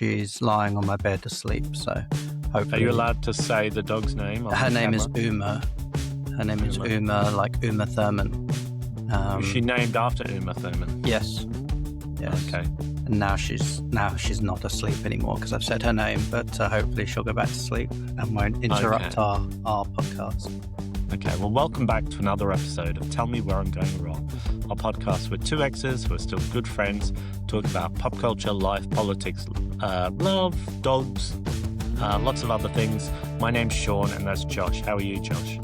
she's lying on my bed asleep. So hopefully. Are you allowed to say the dog's name? Her name is Uma. Her name is Uma, like Uma Thurman. Is she named after Uma Thurman? Yes. Okay. And now she's not asleep anymore because I've said her name, but hopefully she'll go back to sleep and won't interrupt our podcast. Okay, well, welcome back to another episode of Tell Me Where I'm Going Wrong, our podcast with two exes who are still good friends, talk about pop culture, life, politics, love, dogs, lots of other things. My name's Sean and that's Josh. How are you, Josh?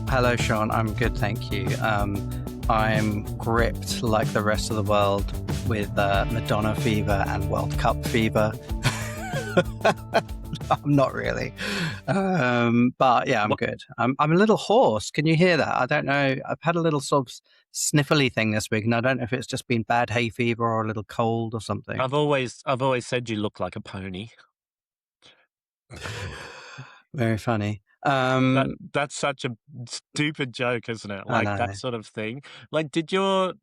Hello, Sean. I'm good, thank you. I'm gripped like the rest of the world with Madonna fever and World Cup fever. I'm not really. But yeah, I'm good. I'm a little hoarse. Can you hear that? I don't know. I've had a little sort of sniffly thing this week, and I don't know if it's just been bad hay fever or a little cold or something. I've always said you look like a pony. Very funny. That's such a stupid joke, isn't it? Like that sort of thing. Like, did your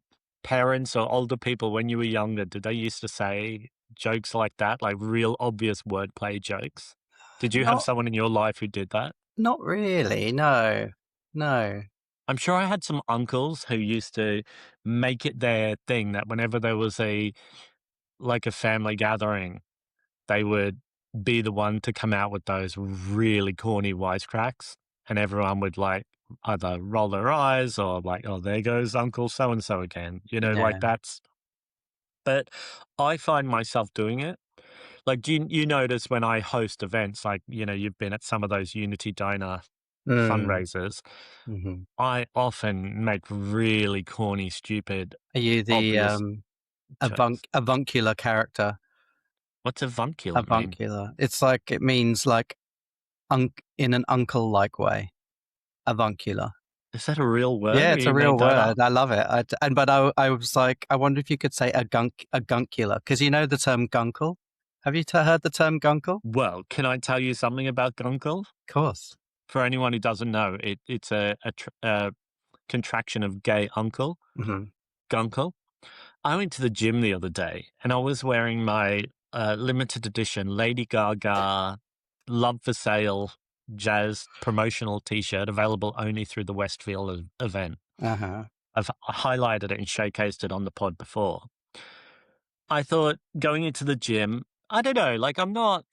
parents or older people when you were younger, did they used to say jokes like that, like real obvious wordplay jokes? Did you have someone in your life who did that? Not really, no. I'm sure I had some uncles who used to make it their thing that whenever there was a family gathering, they would be the one to come out with those really corny wisecracks, and everyone would like either roll their eyes or like, oh, there goes Uncle so-and-so again, like that's. But I find myself doing it. Like, do you notice when I host events, like, you've been at some of those Unity Diner fundraisers, I often make really corny, stupid. Are you the avuncular character? What's avuncular? Avuncular. It's like, it means like in an uncle-like way. Avuncular. Is that a real word? Yeah, it's a real word. I love it. But I was like, I wonder if you could say avuncular, because you know the term gunkle. Have you heard the term gunkle? Well, can I tell you something about gunkle? Of course. For anyone who doesn't know, it's a contraction of gay uncle. Gunkle. I went to the gym the other day and I was wearing my limited edition Lady Gaga Love for Sale jazz promotional t-shirt available only through the Westfield event. I've highlighted it and showcased it on the pod before. I thought going into the gym, I don't know, like I'm not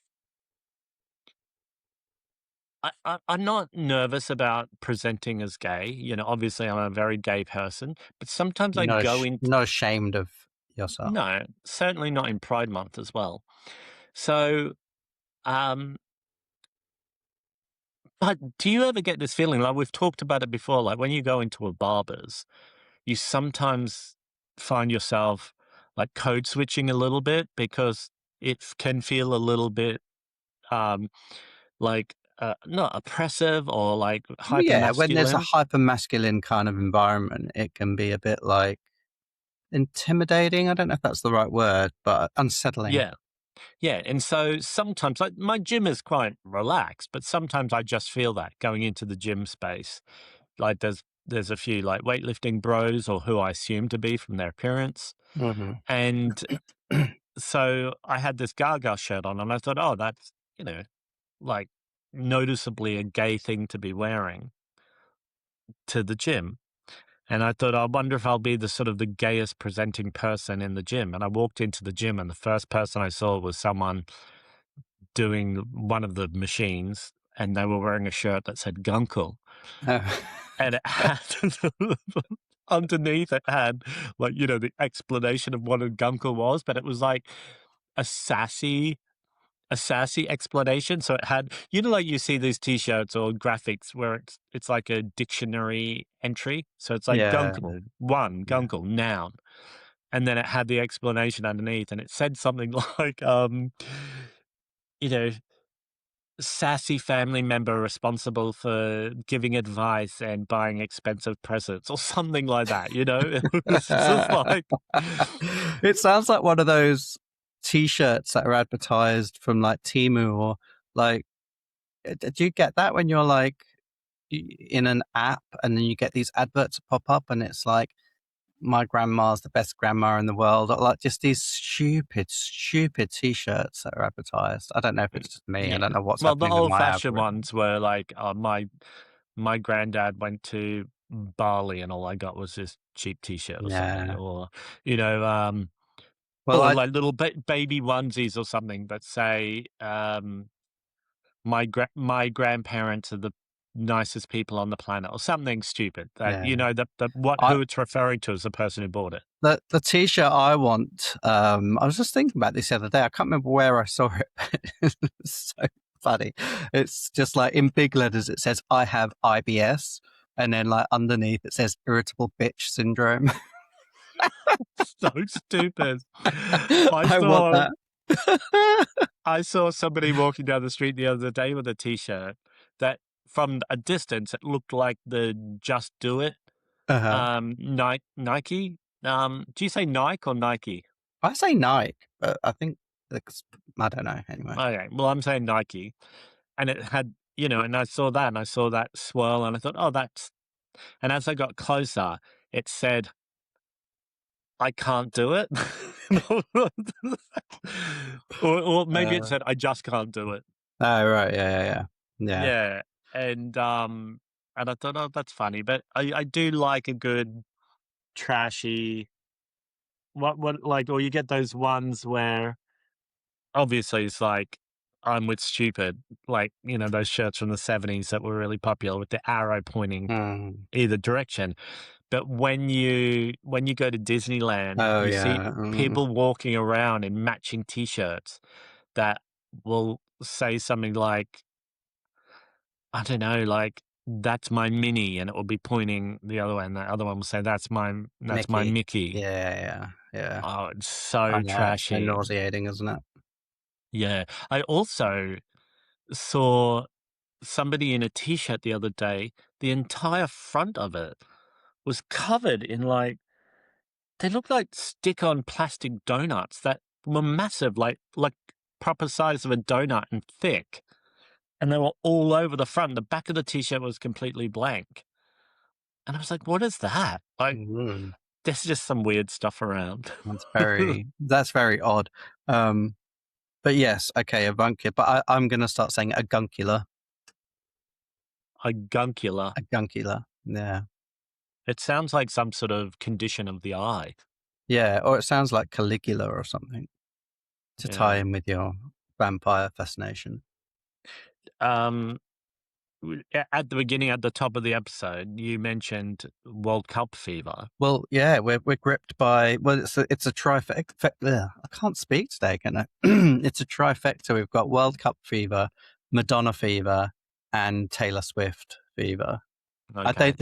nervous about presenting as gay. Obviously I'm a very gay person, but sometimes I go in. Not ashamed of yourself. No, certainly not in Pride Month as well. So, but do you ever get this feeling, like we've talked about it before, like when you go into a barber's, you sometimes find yourself like code switching a little bit because it can feel a little bit like not oppressive or like hyper-masculine. Yeah, when there's a hyper-masculine kind of environment, it can be a bit like intimidating. I don't know if that's the right word, but unsettling. Yeah. And so sometimes, like my gym is quite relaxed, but sometimes I just feel that going into the gym space. Like there's a few like weightlifting bros or who I assume to be from their appearance. And so I had this Gaga shirt on and I thought, oh, that's, like noticeably a gay thing to be wearing to the gym. And I thought, I wonder if I'll be the sort of the gayest presenting person in the gym. And I walked into the gym and the first person I saw was someone doing one of the machines and they were wearing a shirt that said Gunkle. And it had underneath it had like, the explanation of what a Gunkle was, but it was like a sassy explanation. So it had, like you see these t-shirts or graphics where it's like a dictionary entry. So it's like gunkle, gunkle, noun. And then it had the explanation underneath and it said something like, sassy family member responsible for giving advice and buying expensive presents or something like that, It's just like... It sounds like one of those t-shirts that are advertised from like Temu or like, do you get that when you're like in an app and then you get these adverts pop up and it's like my grandma's the best grandma in the world. Like just these stupid T-shirts that are advertised. I don't know if it's just me. I Yeah. don't know what's Well, the happening with my old-fashioned algorithm. ones were like, my granddad went to Bali and all I got was this cheap T-shirt or something, Yeah. or Well, or I like little baby onesies or something that say, my grandparents are the nicest people on the planet, or something stupid that yeah. I who it's referring to as the person who bought it. the T-shirt I want. I was just thinking about this the other day. I can't remember where I saw it. It's so funny. It's just like in big letters. It says I have IBS, and then like underneath it says irritable bitch syndrome. So stupid. I I want saw that. I saw somebody walking down the street the other day with a T-shirt that, from a distance, it looked like the "Just Do It" Uh-huh. Nike. Do you say Nike or Nike? I say Nike, but I think I don't know. Anyway. Okay, well, I'm saying Nike, and it had, and I saw that, and I saw that swirl, and I thought, oh, that's. And as I got closer, it said, "I can't do it," or maybe it Uh, said, "I just can't do it." oh right, yeah. Yeah, and I thought, "Oh, that's funny," but I do like a good trashy what like, or you get those ones where obviously it's like, "I'm with stupid," like, those shirts from the '70s that were really popular with the arrow pointing Mm. either direction. But when you go to Disneyland, Oh you see yeah. people walking around in matching T-shirts that will say something like, I don't know, like, "That's my Minnie," and it will be pointing the other way, and the other one will say, "That's my Mickey. Mickey." Yeah. Oh, it's I so know, it's so trashy. nauseating, isn't it? Yeah. I also saw somebody in a T-shirt the other day, the entire front of it was covered in, like, they looked like stick-on plastic donuts that were massive, like proper size of a donut and thick, and they were all over the front. The back of the T-shirt was completely blank. And I was like, "What is that?" Like, Mm. there's just some weird stuff around. That's very odd. Um, but yes, okay, avuncular. But I'm going to start saying aguncula. A guncula. Aguncula. Yeah. It sounds like some sort of condition of the eye. Yeah. Or it sounds like Caligula or something to tie Yeah. in with your vampire fascination. Um, at the beginning, at the top of the episode, you mentioned World Cup fever. Well, yeah, we're gripped by it's a trifecta. I can't speak today, can I? It's a trifecta. We've got World Cup fever, Madonna fever, and Taylor Swift fever. Okay. I don't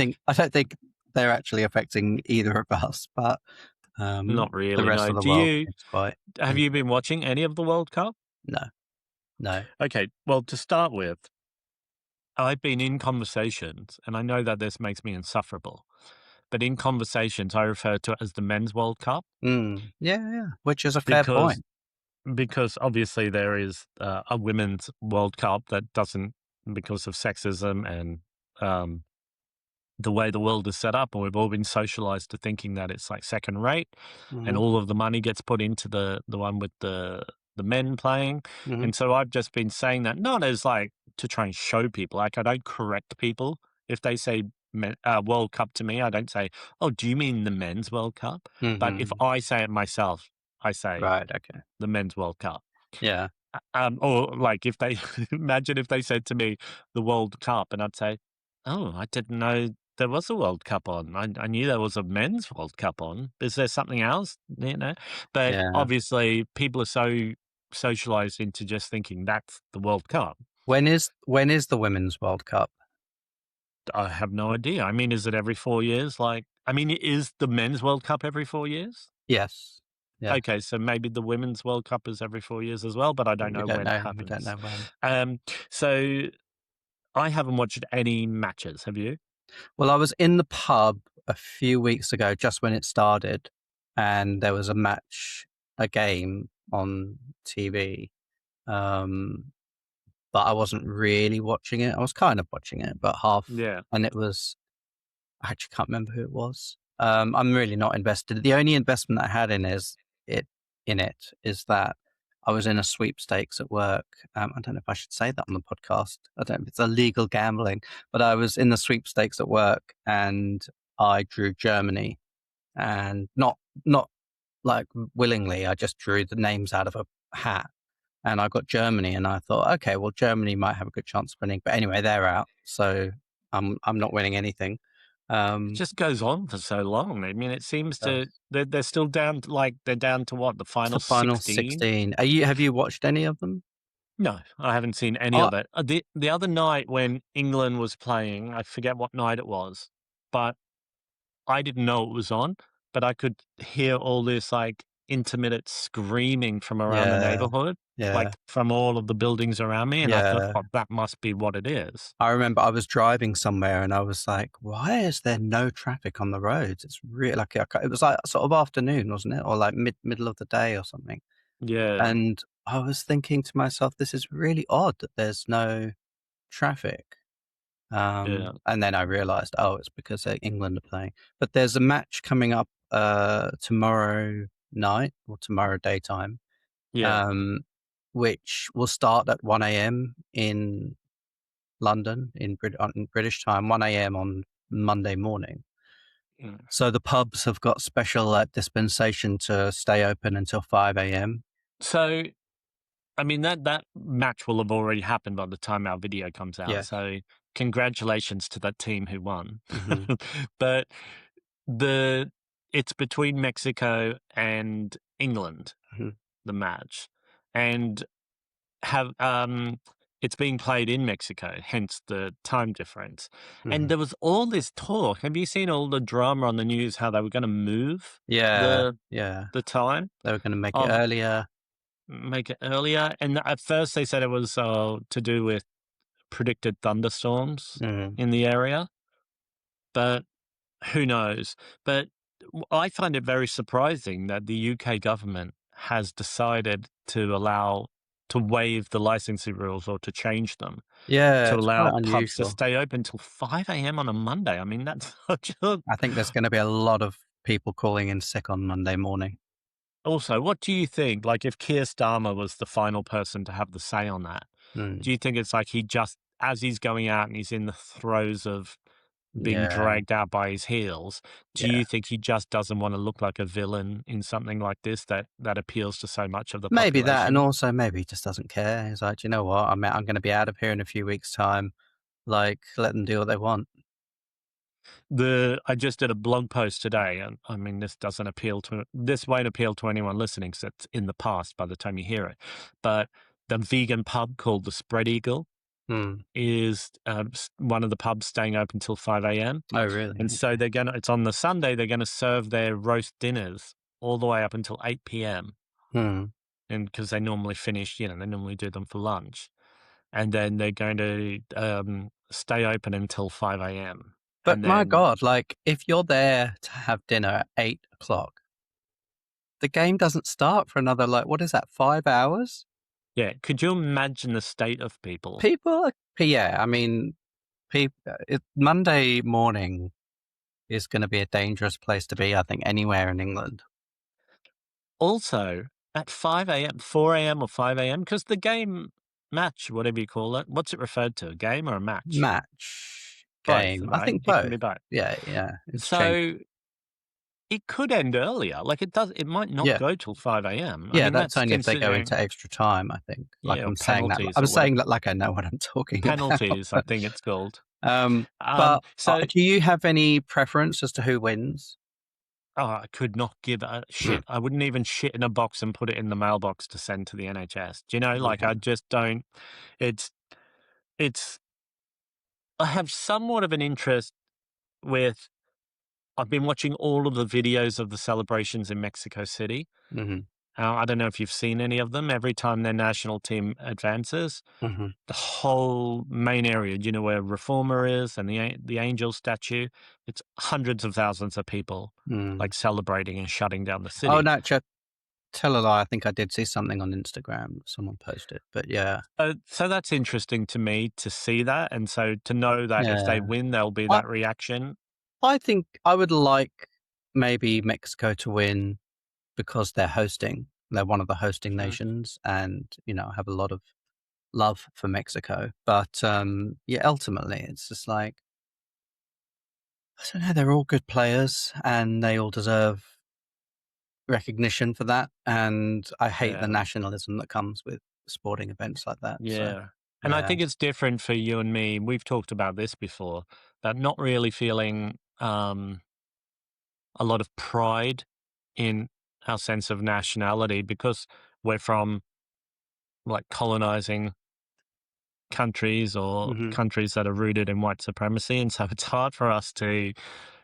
think they're actually affecting either of us, but Not the really, rest no. of the world seems quite Have you into it. been watching any of the World Cup? No, no. Okay, well, to start with, I've been in conversations, and I know that this makes me insufferable, but in conversations, I refer to it as the Men's World Cup Yeah, which is a fair because point. obviously there is a Women's World Cup that doesn't, because of sexism and um, the way the world is set up, and we've all been socialized to thinking that it's like second rate, and Hmm. all of the money gets put into the one with the men playing. Hmm. And so I've just been saying that not as like to try and show people, like I don't correct people if they say World Cup to me. I don't say, "Oh, do you mean the Men's World Cup?" But if Hmm. I say it myself, I say Right. Okay. the Men's World Cup. Yeah. Or like if they imagine if they said to me the World Cup, and I'd say, "Oh, I didn't know there was a World Cup on. I knew there was a men's World Cup on. Is there something else?" But Yeah. obviously, people are so socialized into just thinking that's the World Cup. When is the Women's World Cup? I have no idea. I mean, is it every 4 years? Like, I mean, is the men's World Cup every 4 years? Yes. Yes. Okay, so maybe the women's World Cup is every 4 years as well, but I don't We know don't when it know. We don't happens. know when. Um, so I haven't watched any matches. Have you? Well, I was in the pub a few weeks ago, just when it started, and there was a game on TV. Um, but I wasn't really watching it. I was kind of watching it, but half. Yeah. And it was, I actually can't remember who it was. I'm really not invested. The only investment I had it is that I was in a sweepstakes at work. I don't know if I should say that on the podcast. I don't know if it's illegal gambling, but I was in the sweepstakes at work and I drew Germany, and not like willingly. I just drew the names out of a hat, and I got Germany, and I thought, okay, well, Germany might have a good chance of winning, but anyway, they're out, so I'm not winning anything. It just goes on for so long. I mean, it seems to they're still down to, like, they're down to what, the It's the final final 16? 16. Have you watched any of them? No, I haven't seen any Oh, of it. The other night when England was playing, I forget what night it was, but I didn't know it was on, but I could hear all this, like, intermittent screaming from around the yeah, neighborhood, yeah, like, from all of the buildings around me, and I thought, yeah. "Oh, that must be what it is." I remember I was driving somewhere and I was like, "Why is there no traffic on the roads?" It's really like it was like sort of afternoon, wasn't it, or like middle of the day or something. Yeah, And I was thinking to myself, "This is really odd that there's no traffic." yeah, And then I realized, oh, it's because England are playing. But there's a match coming up tomorrow night or tomorrow daytime, yeah. um, which will start at 1 a.m. in London in British time, 1 a.m. on Monday morning. Mm. So the pubs have got special dispensation to stay open until 5 a.m. So, I mean, that match will have already happened by the time our video comes out, Yes. so congratulations to that team who won. Hmm. But the it's between Mexico and England, Hmm. the match, and have it's being played in Mexico, hence the time difference. And Hmm. there was all this talk. Have you seen all the drama on the news how they were gonna move Yeah. the Yeah. the time They were going to make it of earlier. make it earlier? And at first they said it was to do with predicted thunderstorms Mm. in the area, but who knows? But I find it very surprising that the UK government has decided to waive the licensing rules or to change them Yeah, to it's quite allow pubs to unusual. stay open till 5 a.m. on a Monday. I mean, that's such a. I think there's gonna be a lot of people calling in sick on Monday morning. Also, what do you think? Like, if Keir Starmer was the final person to have the say on that, Mm, do you think it's like he just, as he's going out and he's in the throes of being yeah, dragged out by his heels, do yeah. you think he just doesn't want to look like a villain in something like this that appeals to so much of the Maybe that, and population? also maybe he just doesn't care. He's like, "Do you know what? I'm gonna be out of here in a few weeks' time. Like, let them do what they want." I just did a blog post today, and I mean, this won't appeal to anyone listening because it's in the past by the time you hear it. But the vegan pub called the Spread Eagle Hmm. is one of the pubs staying open till 5 a.m. Oh, really? And so Okay. it's on the Sunday, they're going to serve their roast dinners all the way up until 8 p.m. Hmm. And because they normally finish, they normally do them for lunch. And then they're going to stay open until 5 a.m. But And my then, God, like, if you're there to have dinner at 8 o'clock, the game doesn't start for another, like, what is that, 5 hours? yeah, could you imagine the state of people? Yeah, I mean, Monday morning is going to be a dangerous place to be, I think, anywhere in England. Also, at 5 a.m., 4 a.m. or 5 a.m., because the game match, whatever you call it, what's it referred to? A game or a match? Match, Both, game, I right? think It can both. be both. Yeah, yeah, it's changed. So it could end earlier. Like it might not Yeah, go till 5 a.m. I yeah, mean, that's that's only if they go considering, into extra time, I think. Like, yeah, or I'm saying that penalties I'm or whatever. saying that like I know what I'm talking about. Penalties, I think it's called. Um, Um, but, so do you have any preference as to who wins? I could not give a Mm, shit. I wouldn't even shit in a box and put it in the mailbox to send to the NHS. Do you know? Like yeah, I just don't. It's it's. I have somewhat of an interest with. I've been watching all of the videos of the celebrations in Mexico City. mhm, I don't know if you've seen any of them. Every time their national team advances, mhm, the whole main area, do you know where Reformer is and the angel statue? It's hundreds of thousands of people mm. like celebrating and shutting down the Oh, city. no, tell a lie, I think I did see something on Instagram, someone posted, but yeah. So that's interesting to me to see that, and so to know that if they Yeah. win, there'll be I that reaction. I think I would like maybe Mexico to win because they're hosting. They're one of the hosting Mhm. nations, and I have a lot of love for Mexico. But yeah, ultimately, it's just like I don't know. They're all good players, and they all deserve recognition for that. And I hate the Yeah. nationalism that comes with sporting events like that. So Yeah. And I yeah, think it's different for you and me. We've talked about this before, that not really feeling a lot of pride in our sense of nationality because we're from like colonizing countries or hmm countries that are rooted in white supremacy. And so it's hard for us to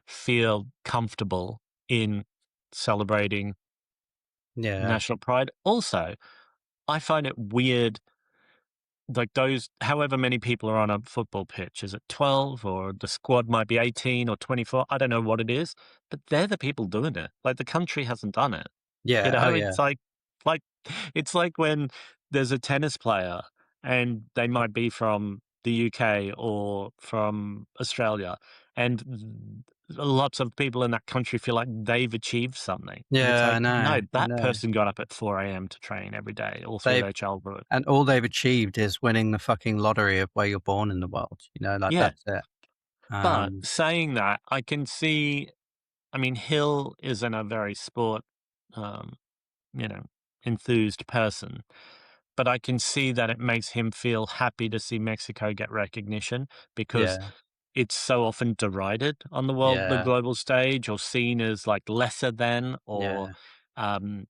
feel comfortable in celebrating yeah, national pride. Also, I find it weird, like those, however many people are on a football pitch, is it 12 or the squad might be 18 or 24? I don't know what it is, but they're the people doing it. Like the country hasn't done it. You yeah, oh know, yeah, like it's like when there's a tennis player and they might be from the UK or from Australia, and lots of people in that country feel like they've achieved something. And it's yeah. like, I know, no, I that know. person got up at 4 a.m. to train every day all through They've their childhood. And all they've achieved is winning the fucking lottery of where you're born in the world. Like Yeah. that's it. But Um, saying that, I can see, I mean, Hill isn't a very sport, um, you know, enthused person. But I can see that it makes him feel happy to see Mexico get recognition because yeah, it's so often derided on the yeah, global stage, or seen as like lesser than, or yeah, um,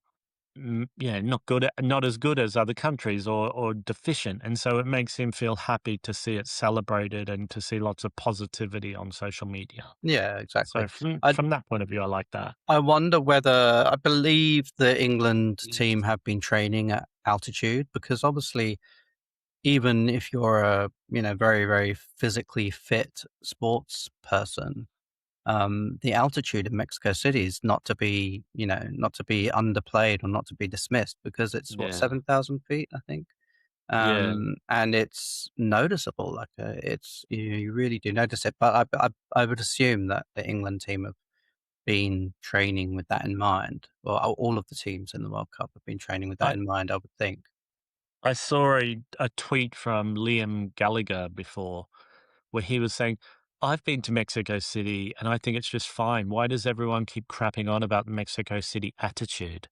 yeah, not as good as other countries, or deficient. And so it makes him feel happy to see it celebrated and to see lots of positivity on social media. yeah, exactly. So from I from that point of view, I like that. I wonder whether I believe the England team have been training at altitude because obviously, even if you're a very very physically fit sports person, the altitude in Mexico City is not to be underplayed or not to be dismissed because it's what Yeah, 7,000 feet, I think. yeah. And it's noticeable. Like it's you really do notice it. But I would assume that the England team have been training with that in mind, or all of the teams in the World Cup have been training with that I in mind. I would think. I saw a tweet from Liam Gallagher before where he was saying, I've been to Mexico City and I think it's just fine. Why does everyone keep crapping on about Mexico City attitude?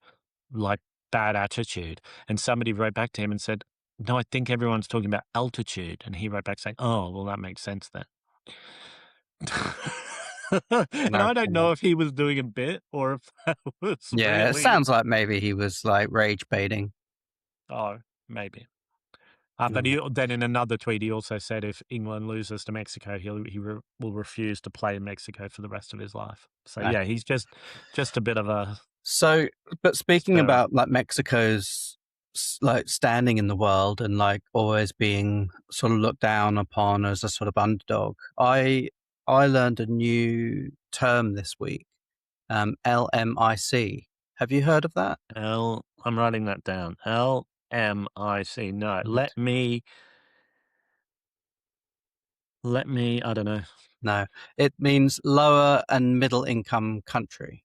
Like bad attitude. And somebody wrote back to him and said, no, I think everyone's talking about altitude. And he wrote back saying, oh, well, that makes sense then. And No, I don't comment. know if he was doing a bit or if that was Yeah, it really, sounds like maybe he was like rage baiting. oh, maybe. But Mm. then in another tweet, he also said if England loses to Mexico, will refuse to play in Mexico for the rest of his life. So Uh, yeah, he's just a bit of a So, but speaking stirrer. about like Mexico's like standing in the world and like always being sort of looked down upon as a sort of underdog, I learned a new term this week, LMIC. Have you heard of that? I'm writing that down. LMIC. No, Mhm. let me. I don't know. No, it means lower and middle income country.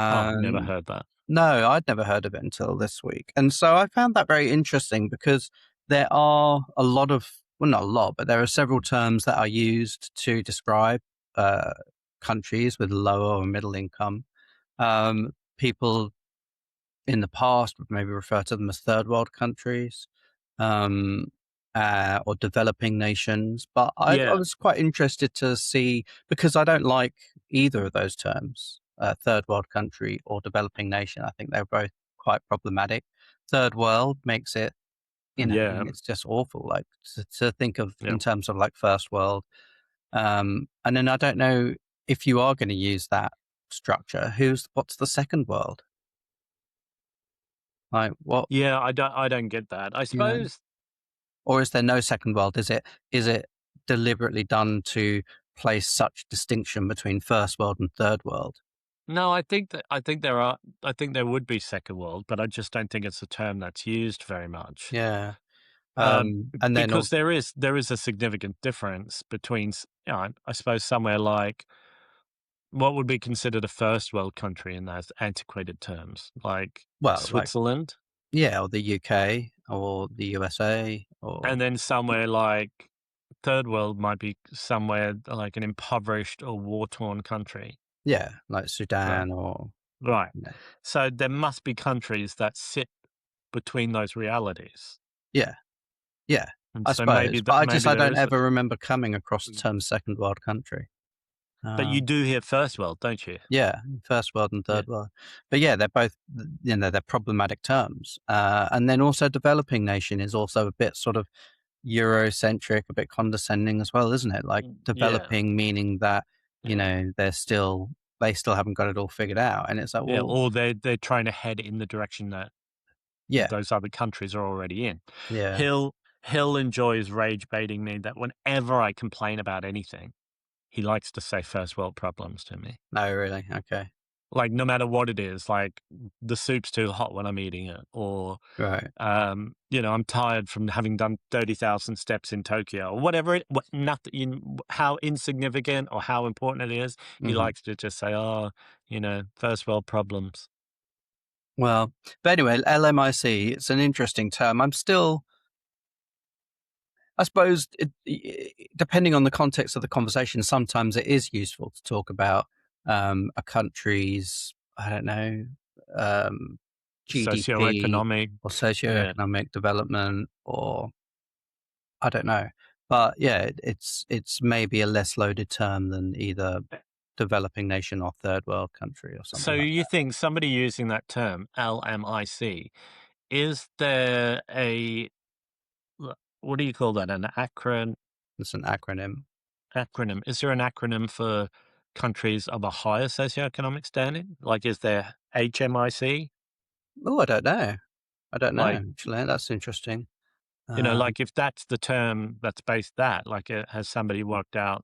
Oh, never Um, heard that. no, I'd never heard of it until this week. And so I found that very interesting because there are a lot of, well, not a lot, but there are several terms that are used to describe uh, countries with lower or middle income. People in the past would maybe refer to them as third world countries, um, or developing nations. But I Yeah, was quite interested to see because I don't like either of those terms, third world country or developing nation. I think they're both quite problematic. Third world makes it, yeah, it's just awful. Like to think of yeah. in terms of like first world. And then I don't know if you are going to use that structure. What's the second world? Like what? Yeah, I don't get that. I You know, suppose or is there no second world? Is it deliberately done to place such distinction between first world and third world? no. I think there would be second world, but I just don't think it's a term that's used very much. Yeah. Um, And then because there is a significant difference between, I suppose somewhere like what would be considered a first world country in those antiquated terms? Like Well, like, Switzerland? yeah, or the UK or the USA or And then somewhere like third world might be somewhere like an impoverished or war-torn country. yeah, like Right. Sudan or Right. you know, So there must be countries that sit between those realities. yeah, yeah, And I so suppose. But maybe I there don't is ever remember coming across the term second world country. but you Um, do hear first world, don't you? yeah, first world and Yeah. third world. But yeah, they're both, they're problematic terms. And then also developing nation is also a bit sort of Eurocentric, a bit condescending as well, isn't it? Like Yeah. developing meaning that, Yeah. they still haven't got it all figured out. And it's like, Yeah. well, Or they're trying to head in the direction that yeah, those other countries are already in. yeah. Hill Hill enjoys rage baiting me that whenever I complain about anything, he likes to say first world problems to me. No, really. Okay. Like no matter what it is, like the soup's too hot when I'm eating it, or Right. I'm tired from having done 30,000 steps in Tokyo, or whatever nothing, how insignificant or how important it is. He Hmm. likes to just say, "Oh, first world problems." Well, but anyway, LMIC, it's an interesting term. I suppose, depending on the context of the conversation, sometimes it is useful to talk about a country's, I don't know, um, GDP Socioeconomic, or yeah. socioeconomic development, or I don't know. But yeah, it's maybe a less loaded term than either developing nation or third world country or So something like you that. think somebody using that term LMIC, is there what do you call that? An It's an acronym. acronym? Is there an acronym for countries of a higher socioeconomic standing? Like, is there HMIC? Oh, I don't know. I don't know. Like, Actually, that's interesting. like if that's the term that's based that, like, has somebody worked out?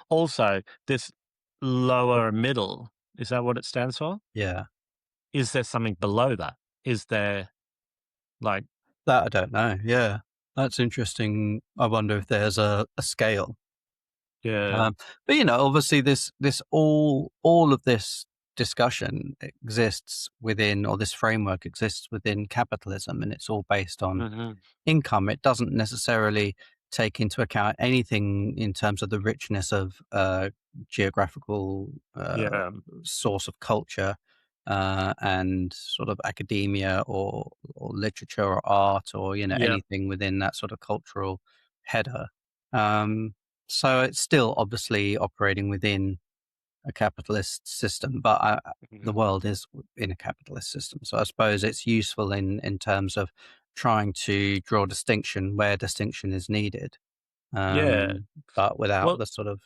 Also, this lower middle, is that what it stands for? Yeah, Is there something below that? Is there like, that I don't know. Yeah, that's interesting. I wonder if there's a scale. yeah, Um, but obviously, this all of this discussion exists within, or this framework exists within capitalism, and it's all based on mhm, income. It doesn't necessarily take into account anything in terms of the richness of geographical yeah, source of culture and sort of academia or literature or art or yeah, anything within that sort of cultural header. Um, so it's still obviously operating within a capitalist system, but the mhm, world is in a capitalist system. So I suppose it's useful in terms of trying to draw distinction where distinction is needed, yeah. but without Well, the sort of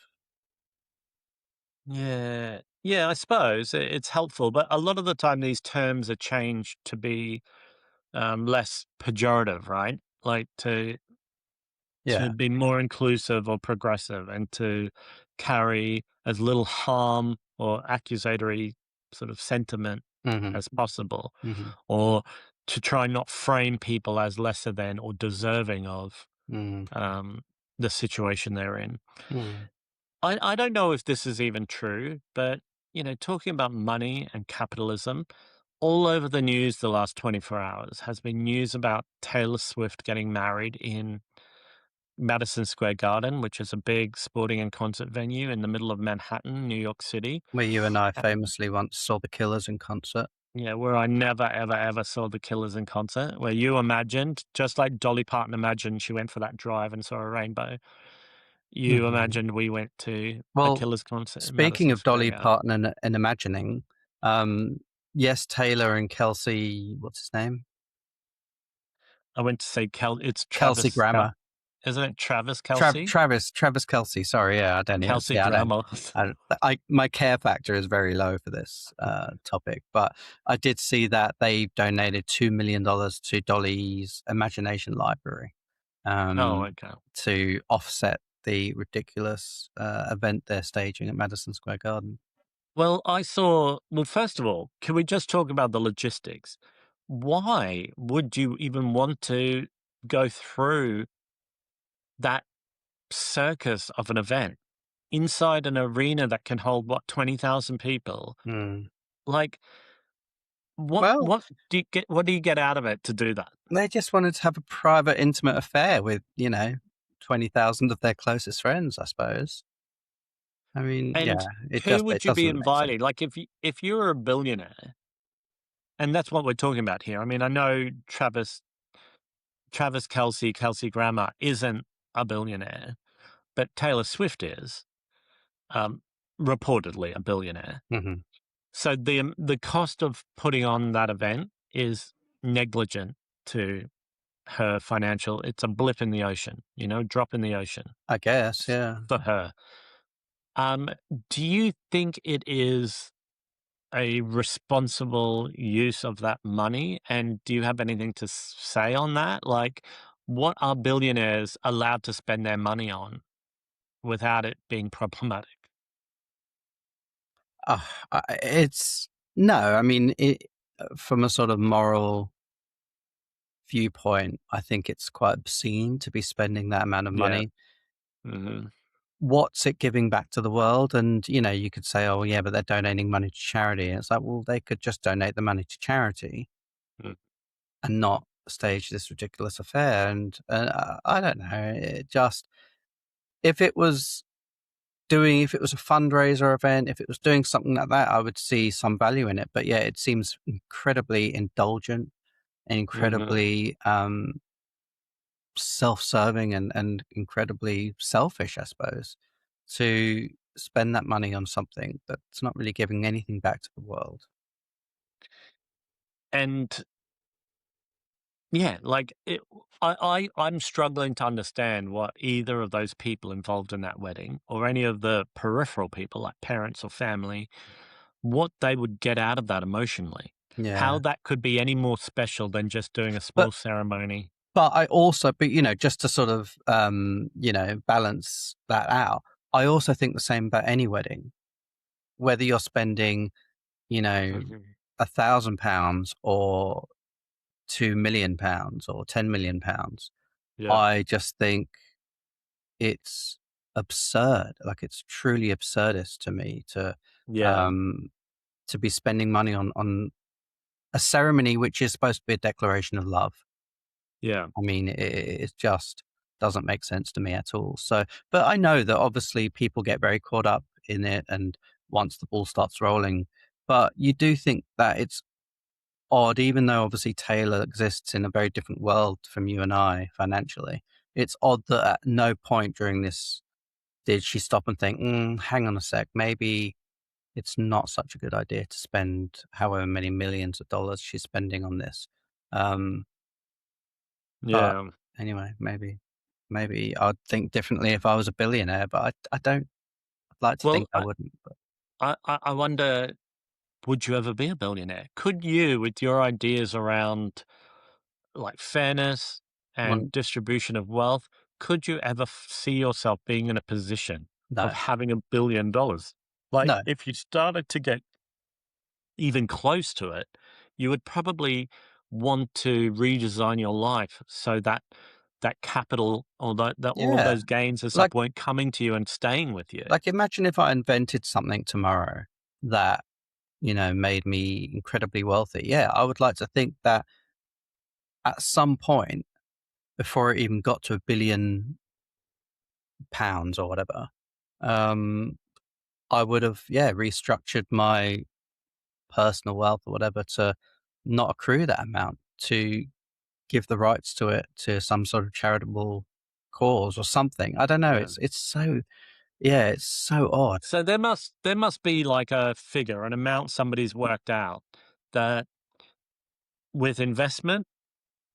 yeah, yeah, I suppose it's helpful, but a lot of the time these terms are changed to be less pejorative, right? Like to yeah. be more inclusive or progressive and to carry as little harm or accusatory sort of sentiment Hmm. as possible, Hmm. or to try not frame people as lesser than or deserving of Hmm. um, the situation they're in. Hmm. I don't know if this is even true, but talking about money and capitalism, all over the news the last 24 hours has been news about Taylor Swift getting married in Madison Square Garden, which is a big sporting and concert venue in the middle of Manhattan, New York City. Where you and I Uh, famously once saw the Killers in concert. where I never, ever, ever saw the Killers in concert, where you imagined, just like Dolly Parton imagined she went for that drive and saw a rainbow, you Hmm. imagined we went to a Well, Killers concert in speaking Madison of Square Dolly Garden. Parton and imagining, um, yes, Taylor and Kelsey, what's his name? I went to say it's Kelsey Grammer. isn't it Travis Kelce? Travis Kelce. Sorry, yeah, I don't even Kelsey see. I don't. Grammer. My care factor is very low for this topic, but I did see that they donated $2 million to Dolly's Imagination Library Oh, um, okay. to offset the ridiculous event they're staging at Madison Square Garden. Well, first of all, can we just talk about the logistics? Why would you even want to go through that circus of an event? inside an arena that can hold, what, 20,000 people. Mm. Like, Well, what do you get out of it to do that? they just wanted to have a private, intimate affair with, 20,000 of their closest friends, I suppose. I mean, And yeah, who it would you be doesn't make sense. inviting? Like, if you were a billionaire, and that's what we're talking about here. I mean, I know Travis Kelce, Kelsey Grammer isn't a billionaire, but Taylor Swift is, um, reportedly a billionaire. Mhm. So the cost of putting on that event is negligent to her financial. It's a blip in the ocean, drop in the ocean I guess, yeah. for her. Um, do you think it is a responsible use of that money? And do you have anything to say on that? Like, what are billionaires allowed to spend their money on without it being problematic? It's no, I mean, from a sort of moral viewpoint, I think it's quite obscene to be spending that amount of Yeah. money. Hmm. What's it giving back to the world? And, you could say, "Oh, yeah, but they're donating money to charity." And it's like, well, they could just donate the money to charity and not stage this ridiculous affair. And I don't know. It just, if it was if it was a fundraiser event, if it was doing something like that, I would see some value in it. But yeah, it seems incredibly indulgent and Hmm. incredibly self-serving and incredibly selfish, I suppose, to spend that money on something that's not really giving anything back to the world. And yeah, like I'm struggling to understand what either of those people involved in that wedding or any of the peripheral people like parents or family, what they would get out of that emotionally. How Yeah. that could be any more special than just doing a But small ceremony. I also, but just to sort of balance that out, I also think the same about any wedding, whether you're spending, you know, Mhm. £1,000 or £2 million or £10 million. Yeah. I just think it's absurd. Like, it's truly absurdist to me Yeah. um, to be spending money on a ceremony which is supposed to be a declaration of love. Yeah. I mean, it just doesn't make sense to me at all. So, but I know that obviously people get very caught up in it, and once the ball starts rolling, but you do think that it's odd, even though obviously Taylor exists in a very different world from you and I financially. It's odd that at no point during this did she stop and think, hang on a sec, maybe it's not such a good idea to spend however many millions of dollars she's spending on this. Um, but Yeah. anyway, maybe I'd think differently if I was a billionaire, but I don't. I'd like to Well, think I wouldn't. But I wonder, would you ever be a billionaire? Could you, with your ideas around like fairness and one, distribution of wealth, could you ever see yourself being in a position of no, having $1 billion? Like, no, if you started to get even close to it, you would probably want to redesign your life so that that capital or that all of yeah, those gains and stuff like weren't coming to you and staying with you. imagine if I invented something tomorrow that made me incredibly wealthy. Yeah, I would like to think that at some point before it even got to £1 billion or whatever, um, I would have, yeah, restructured my personal wealth or whatever to not accrue that amount, to give the rights to it to some sort of charitable cause or something. I don't know. Yeah. It's so, yeah, it's so odd. So there must be like a figure, an amount somebody's worked out that with investment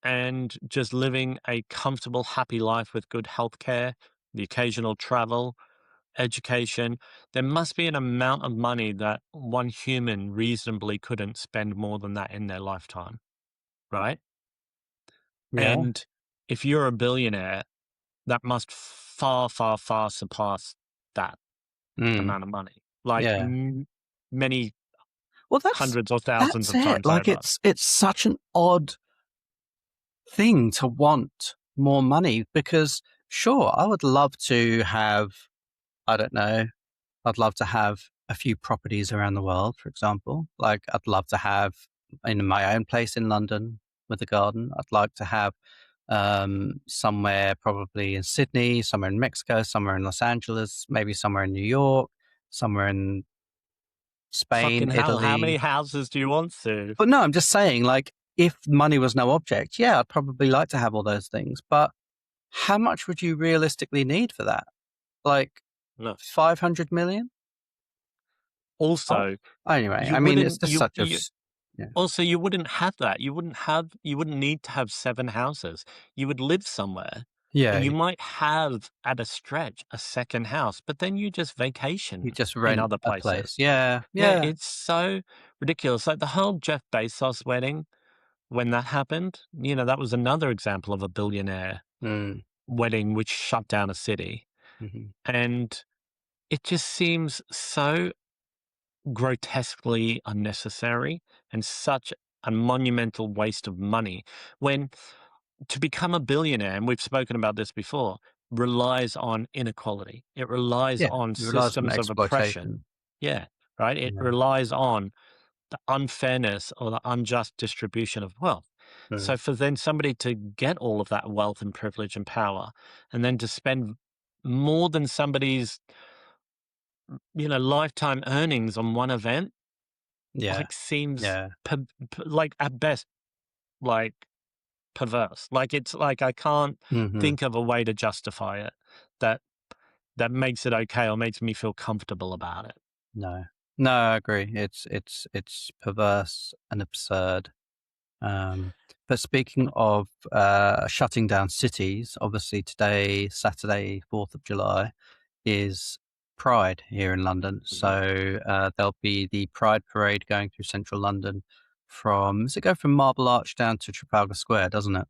and just living a comfortable, happy life with good healthcare, the occasional travel, education, there must be an amount of money that one human reasonably couldn't spend more than that in their lifetime, right? Yeah. And if you're a billionaire, that must far, far, far surpass that Mm, amount of money, like yeah. many Well, hundreds or thousands that's of it. times Like, over. it's such an odd thing to want more money, because sure, I would love to have I don't know. I'd love to have a few properties around the world, for example. Like, I'd love to have in my own place in London with a garden. I'd like to have somewhere probably in Sydney, somewhere in Mexico, somewhere in Los Angeles, maybe somewhere in New York, somewhere in Spain, Fucking hell, how many Italy. houses do you want to? But no, I'm just saying, like, if money was no object, yeah, I'd probably like to have all those things. But how much would you realistically need for that? Like No. 500 million? Oh, Also, anyway, you I mean, it's wouldn't just such a you yeah, also you wouldn't have that. You wouldn't need to have 7 houses. You would live somewhere and yeah. you might have at a stretch a second house, but then you just You vacation just in rent other a place. places. Yeah, Yeah, yeah. it's so ridiculous. Like the whole Jeff Bezos wedding, when that happened, that was another example of a billionaire Mm, wedding which shut down a city. mhm. And it just seems so grotesquely unnecessary and such a monumental waste of money when to become a billionaire, and we've spoken about this before, relies on inequality. It relies Yeah, on it relies on systems of oppression. exploitation. Yeah, right. It Yeah. relies on the unfairness or the unjust distribution of wealth. Mm, So for then somebody to get all of that wealth and privilege and power and then to spend more than somebody's lifetime earnings on one event, yeah, like, seems yeah. like, at best, like, perverse. Like, it's like I can't Mhm. think of a way to justify it that that makes it okay or makes me feel comfortable about it. No. No, I agree. It's perverse and absurd. But speaking of shutting down cities, obviously today, Saturday, 4th of July, is Pride here in London. Mhm. So there'll be the Pride parade going through central London does it go from Marble Arch down to Trafalgar Square, doesn't it?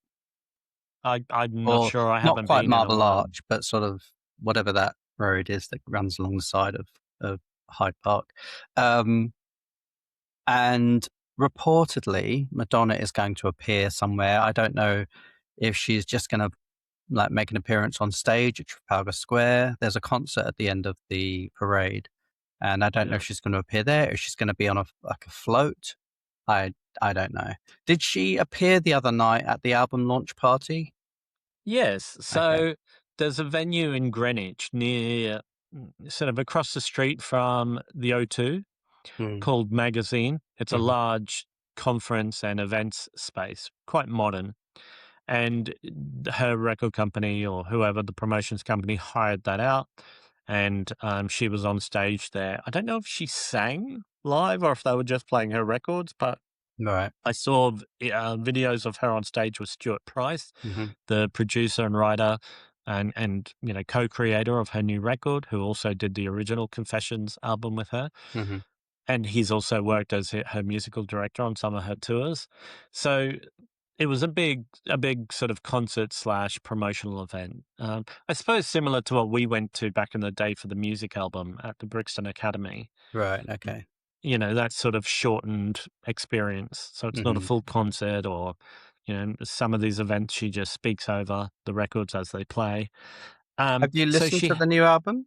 I'm not Or sure, I not haven't quite been in a Marble while. Arch, but sort of whatever that road is that runs along the side of Hyde Park. Um, and reportedly, Madonna is going to appear somewhere. I don't know if she's just going to like make an appearance on stage at Trafalgar Square. There's a concert at the end of the parade, and I don't know Yeah. if she's going to appear there, if she's going to be on like a float. I I don't know. Did she appear the other night at the album launch party? Yes, Okay. so there's a venue in Greenwich near sort of across the street from the O2 Mm, called Magazine. It's a mhm. large conference and events space, quite modern. And her record company or whoever the promotions company hired that out, and she was on stage there. I don't know if she sang live or if they were just playing her records, but Right. I saw videos of her on stage with Stuart Price, Mhm. the producer and writer and co-creator of her new record, who also did the original Confessions album with her, Mhm. and he's also worked as her musical director on some of her tours. So it was a big sort of concert slash promotional event. I suppose similar to what we went to back in the day for the music album at the Brixton Academy. Right. Okay. That sort of shortened experience. So it's not a Mhm. full concert or, some of these events she just speaks over the records as they play. Have you So listened to the new album?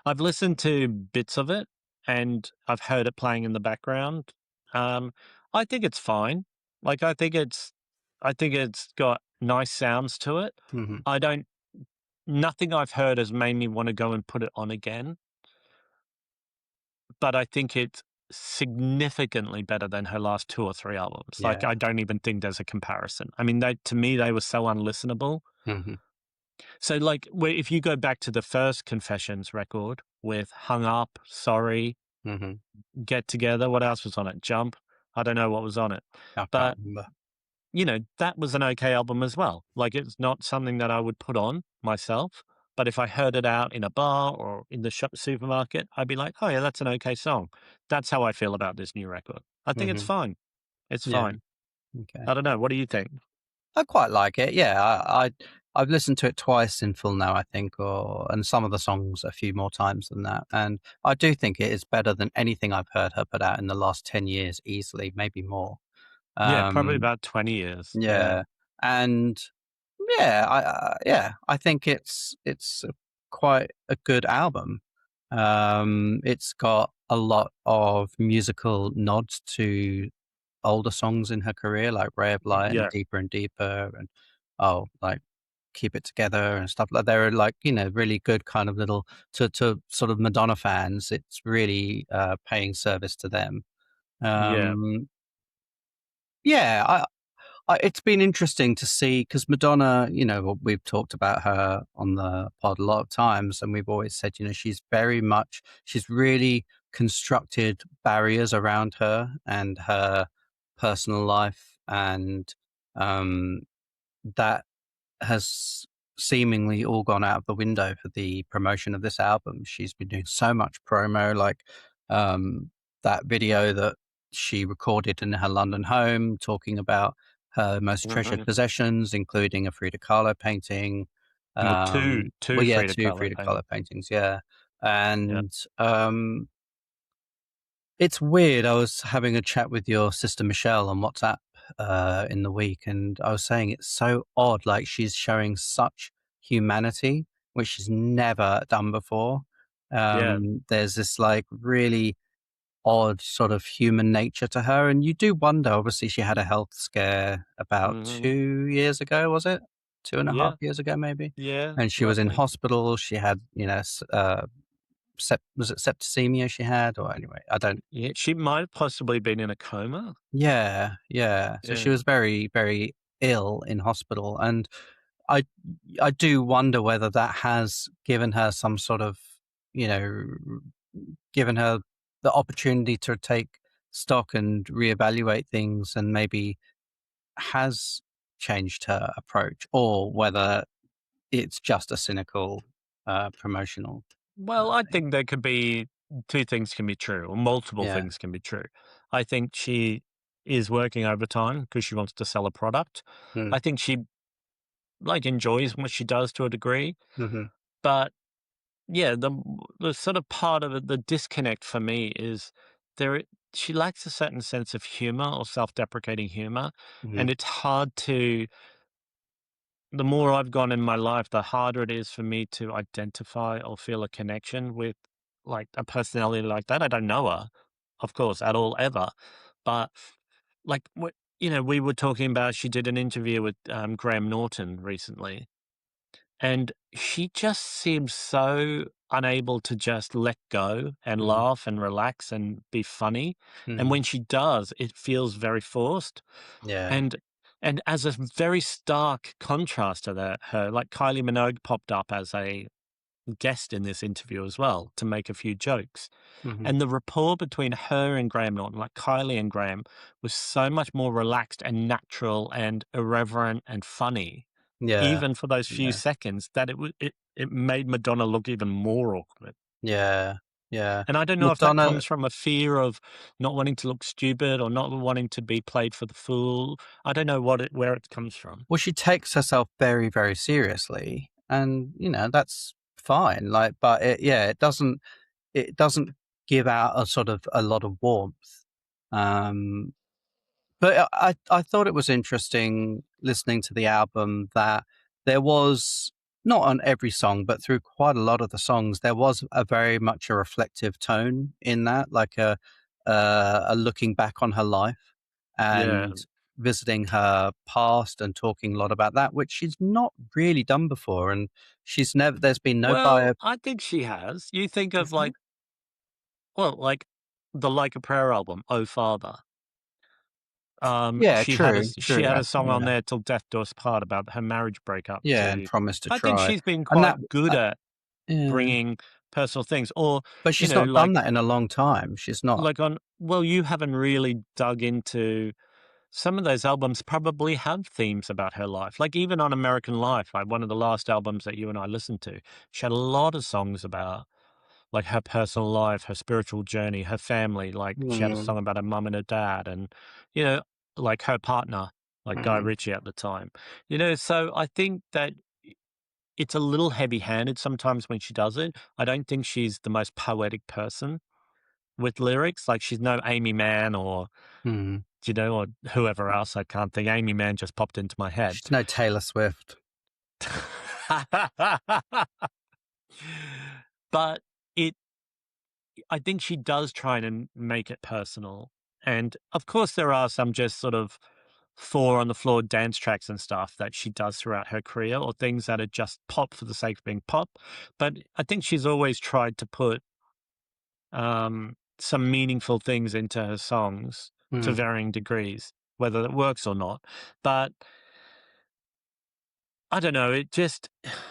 I've listened to bits of it and I've heard it playing in the background. Um, I think it's fine. Like I think it's got nice sounds to it. Mhm. I don't Nothing I've heard has made me want to go and put it on again, but I think it's significantly better than her last 2 or 3 albums. Like, Yeah. I don't even think there's a comparison. I mean, to me, they were so unlistenable. Mhm. So, like, if you go back to the first Confessions record with Hung Up, Sorry, Mhm. Get Together, what else was on it? Jump? I don't know what was on it. I can't But, remember. that was an okay album as well. Like, it's not something that I would put on myself, but if I heard it out in a bar or in the supermarket, I'd be like, "Oh, yeah, that's an okay song." That's how I feel about this new record. I think it's Mhm. fine. It's Yeah. fine. Okay. I don't know. What do you think? I quite like it. Yeah. I've listened to it twice in full now, I think, and some of the songs a few more times than that. And I do think it is better than anything I've heard her put out in the last 10 years, easily, maybe more. Yeah, probably Um, about 20 years. Yeah. yeah. And yeah, I think it's quite a good album. It's got a lot of musical nods to older songs in her career, like Ray of Light and Yeah, Deeper and Deeper, and like Keep It Together and stuff like. They're like, really good kind of little to sort of Madonna fans. It's really paying service to them. yeah, Um, yeah, it's been interesting to see because Madonna, we've talked about her on the pod a lot of times, and we've always said, she's really constructed barriers around her and her personal life, and um, that has seemingly all gone out of the window for the promotion of this album. She's been doing so much promo, like um, that video that she recorded in her London home talking about her most treasured mhm. possessions, including a Frida Kahlo painting. Well, two Well, yeah, Frida two Kahlo Frida Kahlo paintings. paintings, yeah. Yeah, And it's weird. I was having a chat with your sister Michelle on WhatsApp in the week, and I was saying it's so odd. Like she's showing such humanity, which she's never done before. yeah, There's this like really odd sort of human nature to her, and you do wonder. Obviously, she had a health scare about hmm 2 years ago, was it? Two and a half yeah, years ago, maybe. yeah, And she was in roughly. hospital. She had, was it septicemia she had, or anyway, I don't. Yeah, she might have possibly been in a coma. Yeah, yeah. So she Yeah. was very, very ill in hospital, and I I do wonder whether that has given her some sort of, you know, given her the opportunity to take stock and reevaluate things, and maybe has changed her approach, or whether it's just a cynical promotional Well, I thing. think there could be two things can be true, or multiple Yeah. things can be true. I think she is working overtime because she wants to sell a product. Mm, I think she enjoys what she does to a degree, mhm, but yeah, the sort of part of it, the disconnect for me is there. She lacks a certain sense of humor or self-deprecating humor, mhm. and it's hard to. The more I've gone in my life, the harder it is for me to identify or feel a connection with like a personality like that. I don't know her, of course, at all ever, but like we were talking about. She did an interview with Graham Norton recently, and she just seems so unable to just let go and Mm, laugh and relax and be funny. And mhm. when she does, it feels very forced. Yeah. And as a very stark contrast to that, her like Kylie Minogue popped up as a guest in this interview as well to make a few jokes. Mhm. And the rapport between her and Graham Norton, like Kylie and Graham, was so much more relaxed and natural and irreverent and funny Yeah. even for those few Yeah. seconds, that it made Madonna look even more awkward. Yeah. Yeah. And I don't know if that Madonna, comes from a fear of not wanting to look stupid or not wanting to be played for the fool. I don't know where it comes from. well, she takes herself very, very seriously, and that's fine. Like, but it doesn't give out a sort of a lot of warmth. Um, But I thought it was interesting listening to the album that there was, not on every song, but through quite a lot of the songs, there was a very much a reflective tone in that, like a looking back on her life Yeah. and visiting her past and talking a lot about that, which she's not really done before. And she's never, there's been no bio. Well, I think she has. You think Do you of think? like the Like a Prayer album, Oh Father. Yeah, true, She true. had a song on Yeah. there till death do us part about her marriage breakup Yeah. And to. promise to I think try. she's been And that, quite good uh, at yeah. bringing personal things or, But she's not done like that in a long time. She's not. on well, you haven't really dug into some of those albums probably have themes about her life. Like even on American Life, like one of the last albums that you and I listened to, she had a lot of songs about like her personal life, her spiritual journey, her family. Like she had a Mm, song about her mum and her dad and, you know, like her partner, like Guy mhm, Ritchie at the time. So I think that it's a little heavy handed sometimes when she does it. I don't think she's the most poetic person with lyrics. Like she's no Amy Mann or mhm. or whoever else. I can't think. Amy Mann just popped into my head. She's no Taylor Swift. But it I think she does try and make it personal. And of course, there are some just sort of four on the floor dance tracks and stuff that she does throughout her career, or things that are just pop for the sake of being pop. But I think she's always tried to put some meaningful things into her songs to Mm, varying degrees, whether it works or not. But I don't know. It just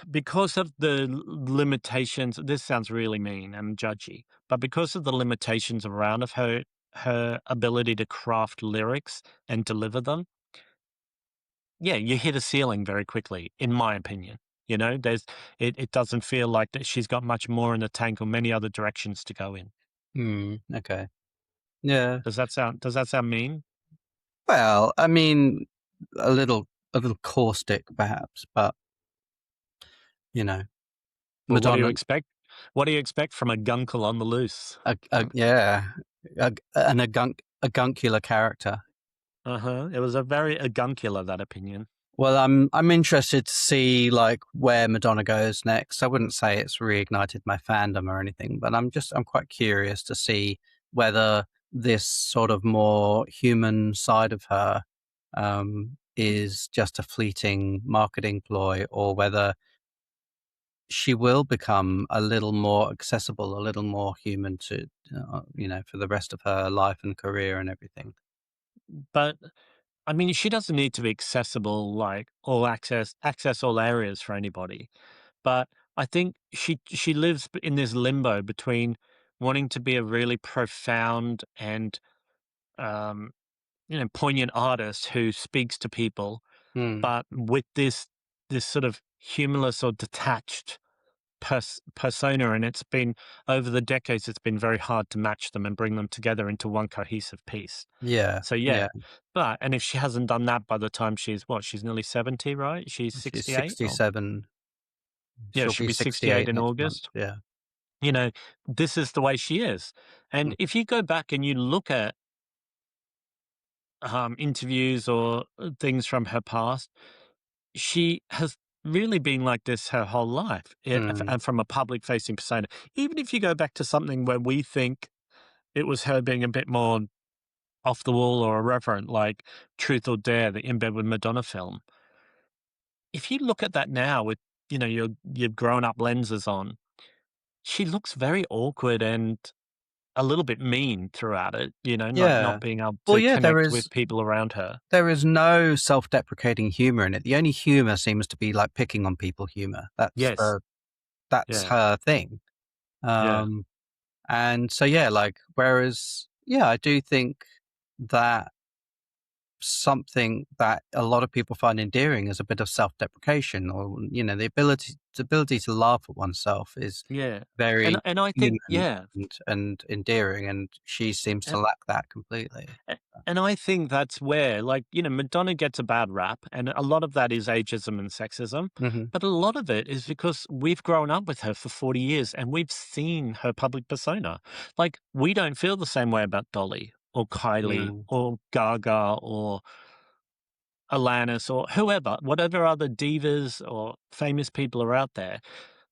because of the limitations. This sounds really mean and judgy, but because of the limitations around of her ability to craft lyrics and deliver them, yeah, you hit a ceiling very quickly, in my opinion. You know, it doesn't feel like that she's got much more in the tank or many other directions to go in. okay. Yeah. Does that sound mean? Well, I mean, a little, a little caustic, perhaps, but you know, Well, what do you Madonna. expect? What do you expect from a guncle on the loose? Yeah, and a guncular character. Uh-huh. It was a very aguncular, that opinion. Well, I'm interested to see like where Madonna goes next. I wouldn't say it's reignited my fandom or anything, but I'm quite curious to see whether this sort of more human side of her is just a fleeting marketing ploy, or whether she will become a little more accessible, a little more human to for the rest of her life and career and everything. But I mean, she doesn't need to be accessible, like all access all areas for anybody. But I think she lives in this limbo between wanting to be a really profound and um, poignant artist who speaks to people, Hmm. but with this sort of humorless or detached persona, and it's been over the decades, it's been very hard to match them and bring them together into one cohesive piece. Yeah, So yeah. yeah, and if she hasn't done that by the time she's nearly 70, right? She's She's 68. Oh, 67. yeah, She'll she'll be be 68 68 in next month. August. Yeah. You know, this is the way she is. And Mm, if you go back and you look at interviews or things from her past, she has really been like this her whole life, mm, and from a public facing persona. Even if you go back to something where we think it was her being a bit more off the wall or irreverent, like Truth or Dare, the In Bed with Madonna film. If you look at that now with your grown up lenses on, she looks very awkward and a little bit mean throughout it. Like not yeah. being able Well, to yeah, connect with people around her. there is no self-deprecating humor in it. The only humor seems to be like picking on people humor. Yes, That's yeah, her thing. yeah. Um, and so yeah, like whereas yeah, I do think that something that a lot of people find endearing is a bit of self-deprecation, or the ability to laugh at oneself is Yeah. And very and I think, human yeah. and endearing, and she seems to And lack that completely. and I think that's where, like, Madonna gets a bad rap, and a lot of that is ageism and sexism, Hmm. but a lot of it is because we've grown up with her for 40 years and we've seen her public persona. Like, we don't feel the same way about Dolly or Kylie Mm, or Gaga or Alanis or whoever, whatever other divas or famous people are out there.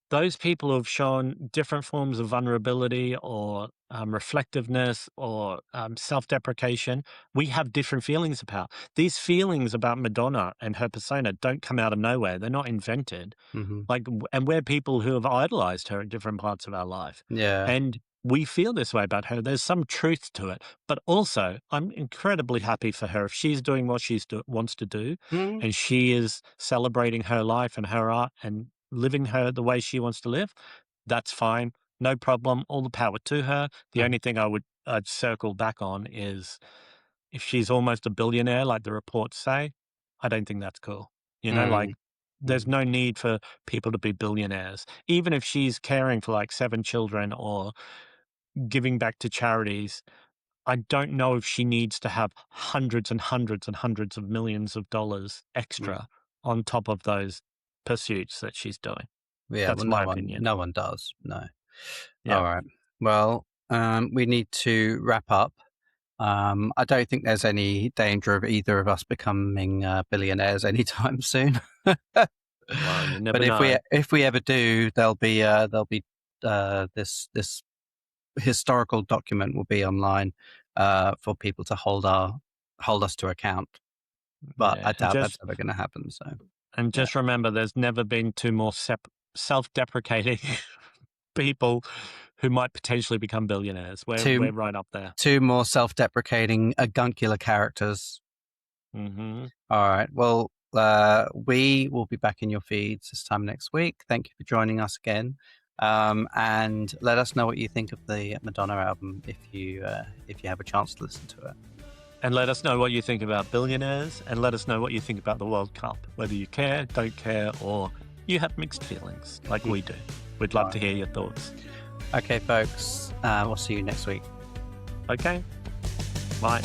Those people who have shown different forms of vulnerability or reflectiveness or self-deprecation, we have different feelings about. These feelings about Madonna and her persona don't come out of nowhere. They're not invented. hmm. And we're people who have idolized her at different parts of our life. Yeah. And we feel this way about her. There's some truth to it. But also, I'm incredibly happy for her. If she's doing what wants to do, Mm, and she is celebrating her life and her art and living her the way she wants to live, that's fine. No problem. All the power to her. The uh, only thing I'd circle back on is if she's almost a billionaire, like the reports say, I don't think that's cool. Like mm, there's mm, no need for people to be billionaires. Even if she's caring for like 7 children or giving back to charities, I don't know if she needs to have hundreds and hundreds and hundreds of millions of dollars mm. extra on top of those pursuits that she's doing. Yeah. That's Well, my opinion. no one does. No. All Yeah. right. Well, we need to wrap up. I don't think there's any danger of either of us becoming billionaires anytime soon. Well, you But never know. if we ever do, there'll be this historical document will be online for people to hold us to account. But I doubt that's ever going to happen. So, and just remember, there's never been two more self-deprecating people who might potentially become billionaires. We're right up there. Two more self-deprecating aguncular characters. Mm-hmm. All right. Well, we will be back in your feeds this time next week. Thank you for joining us again. And let us know what you think of the Madonna album if you have a chance to listen to it. And let us know what you think about Billionaires, and let us know what you think about the World Cup, whether you care, don't care, or you have mixed feelings like we do. We'd love to hear your thoughts. Okay, folks. We'll see you next week. Okay. Bye.